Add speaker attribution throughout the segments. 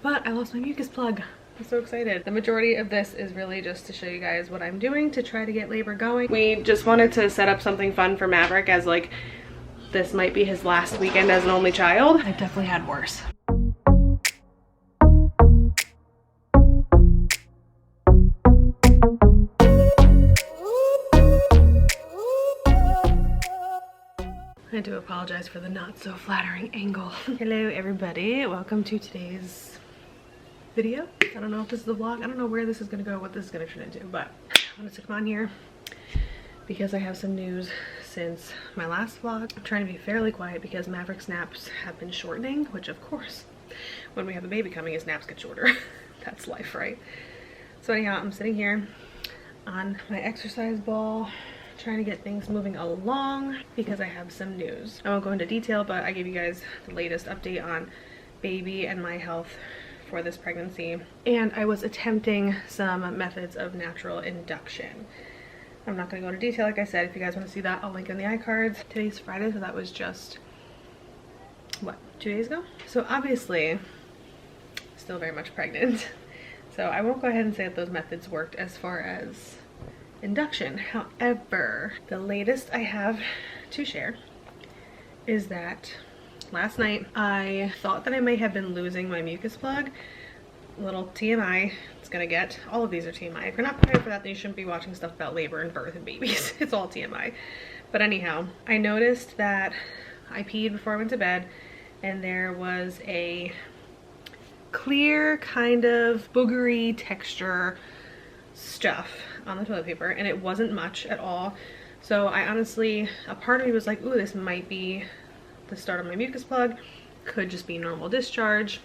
Speaker 1: but I lost my mucus plug. I'm so excited. The majority of this is really just to show you guys what I'm doing to try to get labor going. We just wanted to set up something fun for Maverick, as like this might be his last weekend as an only child. I've definitely had worse. I do apologize for the not so flattering angle. Hello everybody, welcome to today's video. I don't know if this is the vlog. I don't know where this is gonna go, what this is gonna turn into, but I wanted to come on here because I have some news since my last vlog. I'm trying to be fairly quiet because Maverick's naps have been shortening, which of course, when we have a baby coming, his naps get shorter. That's life, right? So anyhow, I'm sitting here on my exercise ball, trying to get things moving along because I have some news. I won't go into detail, but I gave you guys the latest update on baby and my health for this pregnancy, and I was attempting some methods of natural induction. I'm not going to go into detail, like I said. If you guys want to see that, I'll link in the iCards. Today's Friday, so that was just what, 2 days ago? So obviously still very much pregnant. So I won't go ahead and say that those methods worked as far as induction. However, the latest I have to share is that last night I thought that I may have been losing my mucus plug. Little TMI, it's gonna get, all of these are TMI. If you're not prepared for that, then you shouldn't be watching stuff about labor and birth and babies. It's all TMI. But anyhow, I noticed that I peed before I went to bed and there was a clear kind of boogery texture stuff on the toilet paper, and it wasn't much at all. So I honestly, a part of me was like, ooh, this might be the start of my mucus plug, could just be normal discharge,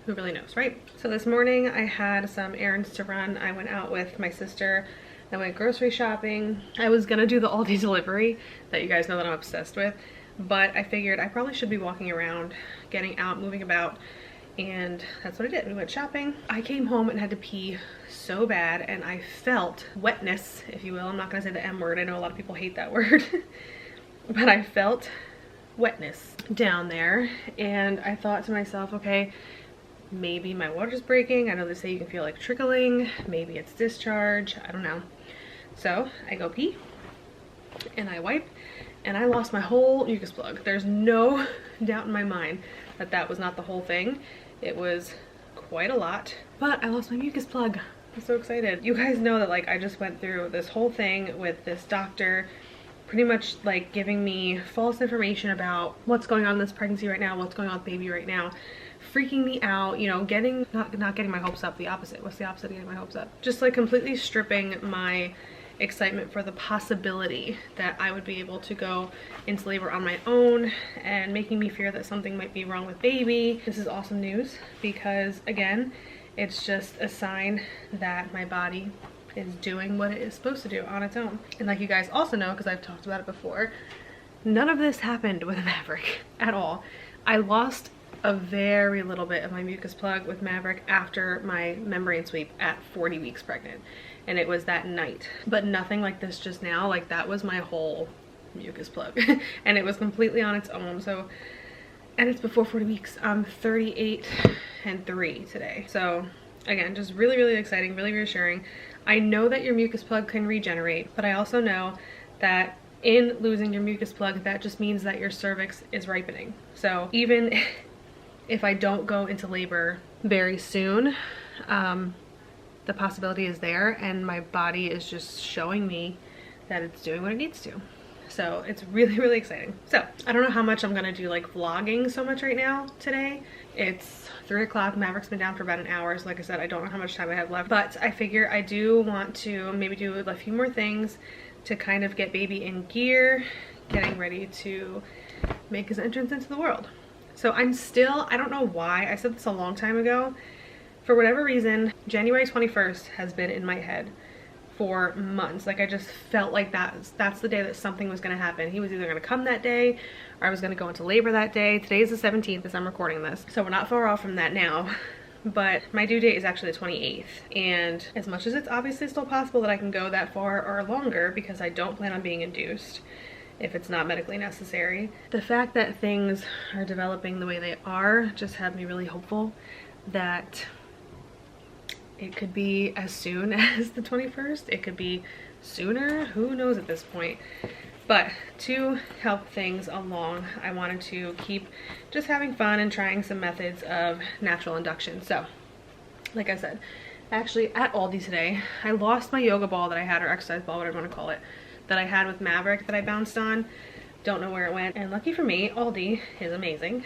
Speaker 1: who really knows, right? So this morning I had some errands to run. I went out with my sister, I went grocery shopping. I was gonna do the all-day delivery that you guys know that I'm obsessed with, but I figured I probably should be walking around, getting out, moving about, and that's what I did. We went shopping. I came home and had to pee so bad, and I felt wetness, if you will. I'm not gonna say the M word. I know a lot of people hate that word. But I felt wetness down there, and I thought to myself, okay, maybe my water's breaking. I know they say you can feel like trickling. Maybe it's discharge. I don't know. So I go pee, and I wipe, and I lost my whole mucus plug. There's no doubt in my mind that that was not the whole thing. It was quite a lot, but I lost my mucus plug. I'm so excited. You guys know that like I just went through this whole thing with this doctor, pretty much like giving me false information about what's going on in this pregnancy right now, what's going on with baby right now, freaking me out, you know, getting, not getting my hopes up, the opposite. What's the opposite of getting my hopes up? Just like completely stripping my excitement for the possibility that I would be able to go into labor on my own, and making me fear that something might be wrong with baby. This is awesome news because again, it's just a sign that my body is doing what it is supposed to do on its own. And like you guys also know, because I've talked about it before, none of this happened with Maverick at all. I lost a very little bit of my mucus plug with Maverick after my membrane sweep at 40 weeks pregnant, and it was that night. But nothing like this just now. Like that was my whole mucus plug and it was completely on its own. So, and it's before 40 weeks. I'm 38 and 3 today. So again, just really, really exciting, really reassuring. I know that your mucus plug can regenerate, but I also know that in losing your mucus plug, that just means that your cervix is ripening. So even if I don't go into labor very soon, the possibility is there, and my body is just showing me that it's doing what it needs to. So it's really, really exciting. So I don't know how much I'm gonna do like vlogging so much right now today. It's 3 o'clock. Maverick's been down for about an hour. So like I said, I don't know how much time I have left, but I figure I do want to maybe do a few more things to kind of get baby in gear, getting ready to make his entrance into the world. So I'm still, I don't know why, I said this a long time ago. For whatever reason, January 21st has been in my head for months. Like I just felt like that's the day that something was gonna happen. He was either gonna come that day or I was gonna go into labor that day. Today is the 17th as I'm recording this. So we're not far off from that now. But my due date is actually the 28th. And as much as it's obviously still possible that I can go that far or longer, because I don't plan on being induced if it's not medically necessary, the fact that things are developing the way they are just had me really hopeful that it could be as soon as the 21st. It could be sooner, who knows at this point. But to help things along, I wanted to keep just having fun and trying some methods of natural induction. So, like I said, actually at Aldi today, I lost my yoga ball that I had, or exercise ball, whatever you want to call it, that I had with Maverick that I bounced on. Don't know where it went. And lucky for me, Aldi is amazing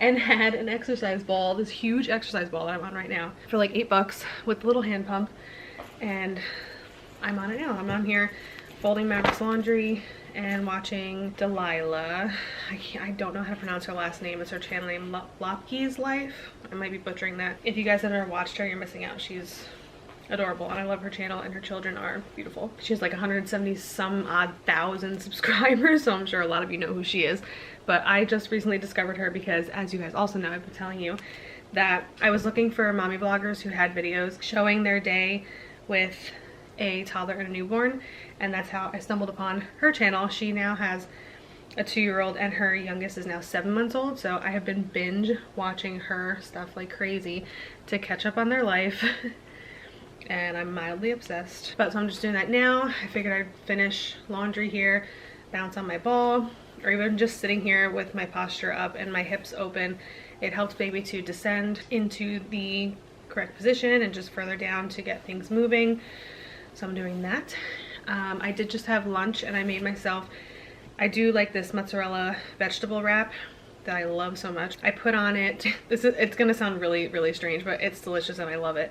Speaker 1: and had an exercise ball, this huge exercise ball that I'm on right now, for like $8 with a little hand pump. And I'm on it now. I'm on here folding Maverick's laundry and watching Delilah. I don't know how to pronounce her last name. It's her channel name, Lopke's Life. I might be butchering that. If you guys have never watched her, you're missing out. She's adorable and I love her channel, and her children are beautiful. She has like 170 some odd thousand subscribers, so I'm sure a lot of you know who she is. But I just recently discovered her because, as you guys also know, I've been telling you that I was looking for mommy vloggers who had videos showing their day with a toddler and a newborn, and that's how I stumbled upon her channel. She now has a 2-year-old and her youngest is now 7 months old, so I have been binge watching her stuff like crazy to catch up on their life. And I'm mildly obsessed. But so I'm just doing that now. I figured I'd finish laundry here, bounce on my ball, or even just sitting here with my posture up and my hips open. It helps baby to descend into the correct position and just further down to get things moving. So I'm doing that. I did just have lunch and I made myself, I do like this mozzarella vegetable wrap that I love so much. I put on it, it's gonna sound really, really strange, but it's delicious and I love it.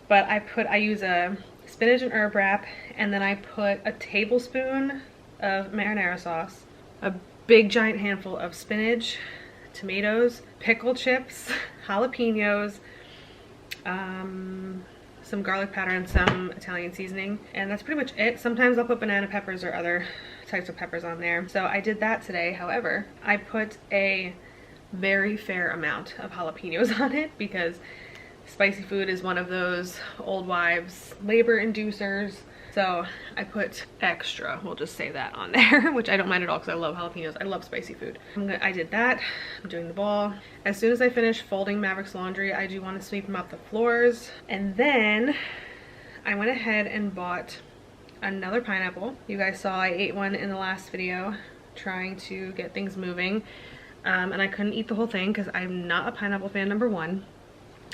Speaker 1: But I use a spinach and herb wrap, and then I put a tablespoon of marinara sauce, a big giant handful of spinach, tomatoes, pickle chips, jalapenos, some garlic powder and some Italian seasoning, and that's pretty much it. Sometimes I'll put banana peppers or other types of peppers on there. So I did that today. However, I put a very fair amount of jalapenos on it because spicy food is one of those old wives labor inducers. So I put extra, we'll just say that on there, which I don't mind at all because I love jalapenos. I love spicy food. I did that. I'm doing the ball. As soon as I finish folding Maverick's laundry, I do want to sweep him up the floors. And then I went ahead and bought another pineapple. You guys saw I ate one in the last video trying to get things moving. And I couldn't eat the whole thing because I'm not a pineapple fan, number one.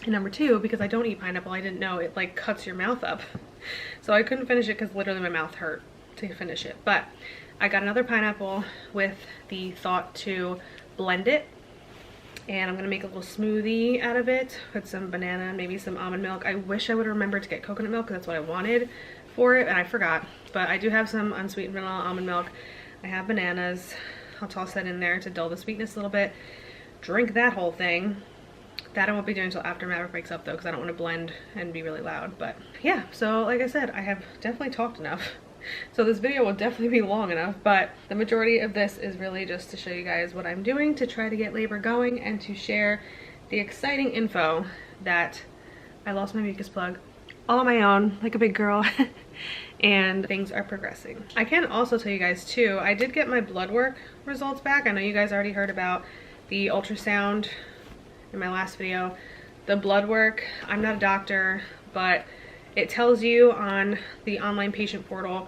Speaker 1: And number two, because I don't eat pineapple, I didn't know it like cuts your mouth up. So I couldn't finish it because literally my mouth hurt to finish it. But I got another pineapple with the thought to blend it. And I'm gonna make a little smoothie out of it with some banana, maybe some almond milk. I wish I would remember to get coconut milk because that's what I wanted for it and I forgot. But I do have some unsweetened vanilla almond milk. I have bananas. I'll toss that in there to dull the sweetness a little bit. Drink that whole thing. That I won't be doing until after Maverick wakes up though, because I don't want to blend and be really loud. But yeah, so like I said, I have definitely talked enough. So this video will definitely be long enough, but the majority of this is really just to show you guys what I'm doing to try to get labor going and to share the exciting info that I lost my mucus plug all on my own, like a big girl, and things are progressing. I can also tell you guys too, I did get my blood work results back. I know you guys already heard about the ultrasound in my last video. The blood work, I'm not a doctor, but it tells you on the online patient portal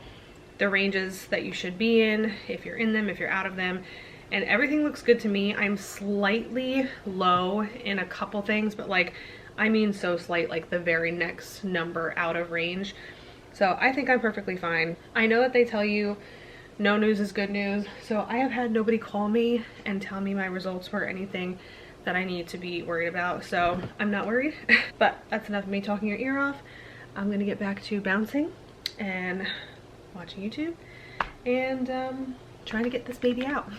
Speaker 1: the ranges that you should be in, if you're in them, if you're out of them, and everything looks good to me. I'm slightly low in a couple things, but like, I mean so slight, like the very next number out of range. So I think I'm perfectly fine. I know that they tell you no news is good news, so I have had nobody call me and tell me my results were anything that I need to be worried about, so I'm not worried. But that's enough of me talking your ear off. I'm gonna get back to bouncing and watching YouTube and trying to get this baby out.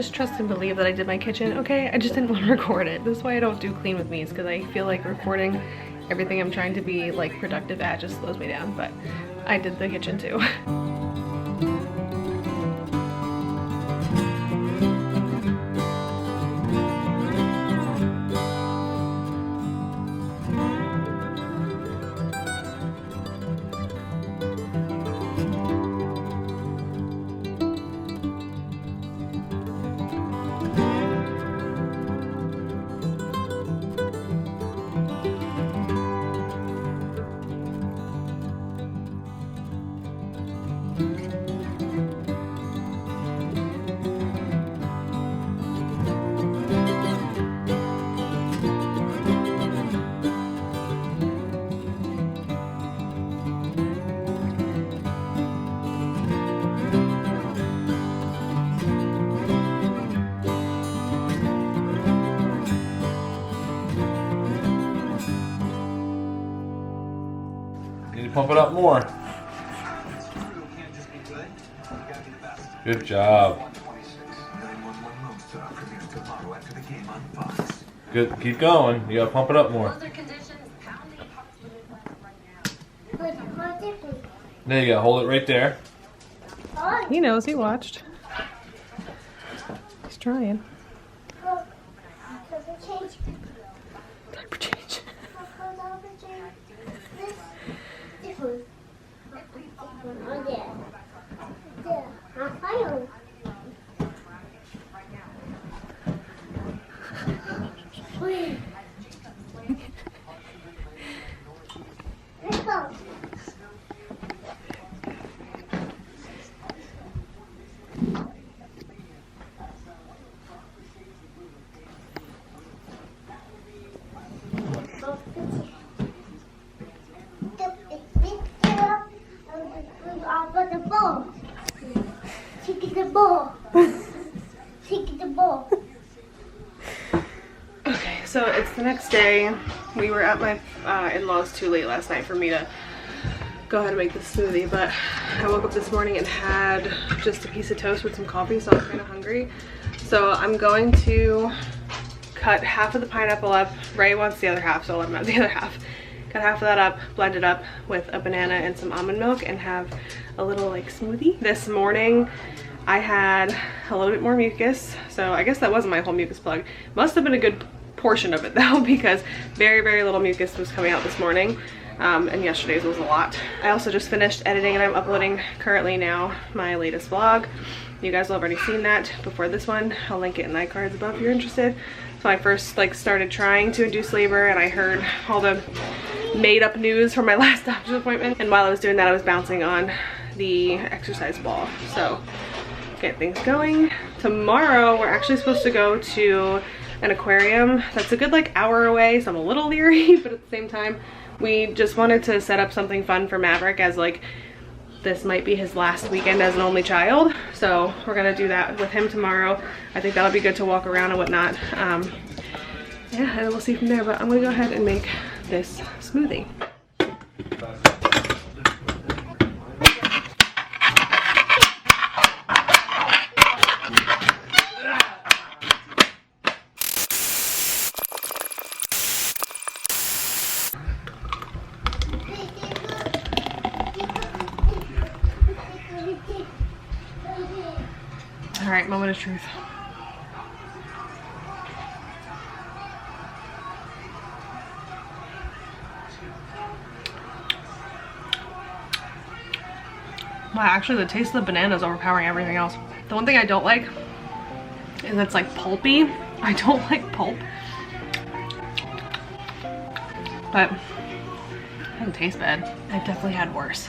Speaker 1: just trust and believe that I did my kitchen, okay? I just didn't want to record it. This is why I don't do clean with me's, because I feel like recording everything I'm trying to be like productive at just slows me down, but I did the kitchen too.
Speaker 2: Need to pump it up more. Good job. Good. Keep going. You gotta pump it up more. There you go. Hold it right there.
Speaker 1: He knows. He watched. He's trying. Diaper change. Okay, so it's the next day. We were at my in-laws too late last night for me to go ahead and make this smoothie, but I woke up this morning and had just a piece of toast with some coffee, so I'm kind of hungry. So I'm going to cut half of the pineapple up. Ray wants the other half, so I'll let him have the other half. Cut half of that up, blend it up with a banana and some almond milk, and have a little like smoothie. This morning I had a little bit more mucus, so I guess that wasn't my whole mucus plug. Must have been a good portion of it though, because very little mucus was coming out this morning, and yesterday's was a lot. I also just finished editing and I'm uploading currently now my latest vlog. You guys will have already seen that before this one. I'll link it in the iCards above if you're interested. So I first like started trying to induce labor and I heard all the made up news from my last doctor's appointment, and while I was doing that I was bouncing on the exercise ball. So get things going. Tomorrow we're actually supposed to go to an aquarium that's a good like hour away, so I'm a little leery, but at the same time we just wanted to set up something fun for Maverick, as like this might be his last weekend as an only child, so we're gonna do that with him tomorrow. I think that'll be good to walk around and whatnot. Yeah, and we'll see from there, but I'm gonna go ahead and make this smoothie. All right, moment of truth. Wow, actually the taste of the banana is overpowering everything else. The one thing I don't like is it's like pulpy. I don't like pulp. But it doesn't taste bad. I've definitely had worse.